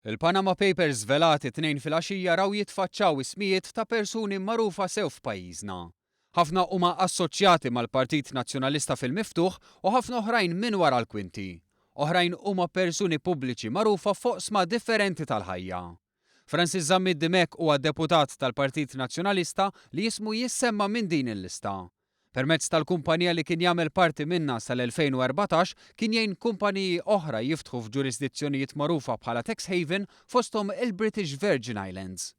Il-Panama Papers velati tnejn fil-għaxija raw jitfaċċaw ismijiet ta' persuni magħrufa sew f'pajjiżna. Ħafna huma assoċjati mal-Partit Nazzjonalista fil-miftuħ u ħafna oħrajn minn wara l-kwinti. Oħrajn huma persuni pubbliċi magħrufa foqsma differenti tal-ħajja. Francis Zammit Dimek huwa deputat tal-Partit Nazzjonalista li jismu jissemma minn din il-lista. Permezz tal-kumpanija li kien jagħmel parti minnha sal-2014 kien jgħin kumpaniji oħra jiftħu f'ġurisdizzjonijiet magħrufa bħala tax haven fosthom il-British Virgin Islands.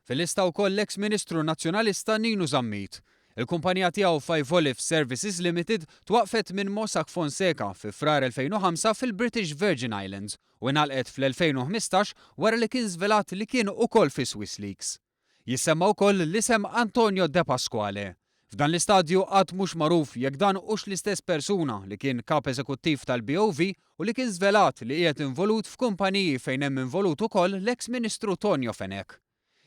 Fil-lista wkoll l-eks Ministru Nazzjonalista Ninu Zammit. Il-kumpanija tiegħu Five Olive Services Limited twaqfet minn Mossack Fonseca fi frar 2005 fil-British Virgin Islands u ngħalqet fl-2015 wara li kien żvelat li kien ukoll fi Swiss Leaks. Jissemma wkoll l-isem Antonio De Pasquale. F'dan l-istadju qatt mhux magħruf jekk dan hux l-istess persuna li kien kap eżekuttiv tal-BOV u li kien żvelat li qiegħed involut f'kumpaniji fejn hemm involut ukoll l-eks Ministru Tonio Fenech.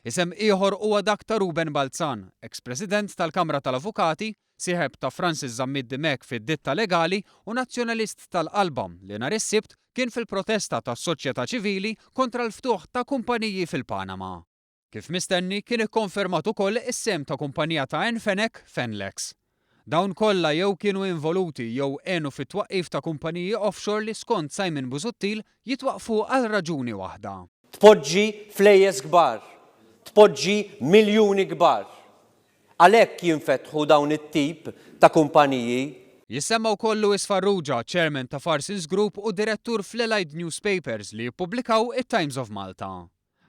Isem ieħor huwa dak ta' Ruben Balzan, eks-President tal-Kamra tal-Avukati, sieħeb ta' Francis Zammit Dimek fid-ditta legali u nazzjonalist tal-qalba li nhar is-Sibt kien fil-protesta tas-soċjetà ċivili kontra l-ftuħ ta' kumpaniji fil-Panama. Kif mistenni kien ikkonfermat ukoll is-sem ta' kumpanija ta' Fenech Fenlex. Dawn kollha jew kienu involuti jew għenu fit-twaqqif ta' kumpaniji offshore li skont Simon Busuttil jitwaqfu għal raġuni waħda. Tpoġġi flejjes kbar, tpoġġi miljuni kbar. Għalhekk jinfetħu dawn it-tip ta' kumpaniji. Jissemma wkoll Luis Farrugia, chairman ta' Farsins Group u direttur fl-Allied Newspapers li jippubblikaw it-Times of Malta.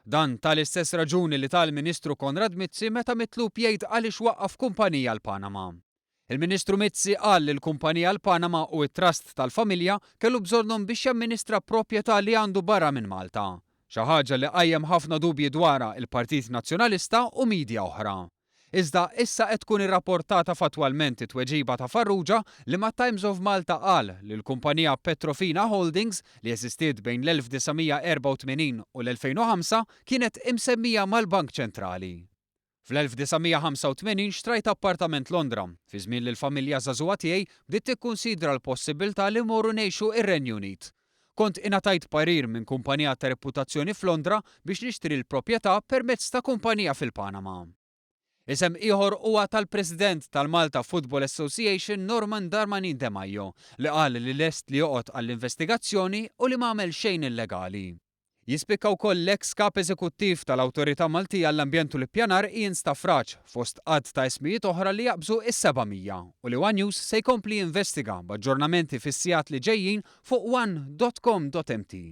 Dan tal-istess raġuni li tal-Ministru Konrad Mizzi meta mitlub jgħid għaliex waqqaf kumpanija l-Panama. Il-Ministru Mizzi qal li l-kumpanija l-Panama u t-trust tal-familja kellu bżonnhom biex jamministra proprjetà li għandu barra minn Malta. Xi ħaġa li qajjem ħafna dubji dwarha il-Partit Nazzjonalista u midja oħra. Iżda issa qed tkun irrapportata fatwalment it-tweġiba ta' Farrugia li ma' Times of Malta qal li l-kumpanija Petrofina Holdings li eżistiet bejn l-1984 u l-2005 kienet imsemmija mal-Bank Ċentrali. Fl-1985 xtrajt appartament Londra, fi żmien li l-familja żagħżugħa tiegħi bdiet tikkunsidra l-possibilità li mmorru ngħixu ir-Renju Unit. Kont ingħatajt parir minn kumpanija ta' reputazzjoni f'Londra biex nixtri l-proprjetà permezz ta' kumpanija fil-Panama. Isem ieħor huwa tal-President tal-Malta Football Association Norman Darmanin De Maio li qal li lest li joqgħod għall-investigazzjoni u li m'għamel xejn illegali. Jispikka wkoll l-eks kap eżekuttiv tal-Awtorità Maltija għall-Ambjent u l-Ippjanar Ian Staffraġ fost qatt ta' ismijiet oħra li jaqbżu is-700 u li One News se jkompli jinvestiga b'aġġornamenti fis-sigħat li ġejjin fuq one.com.mt.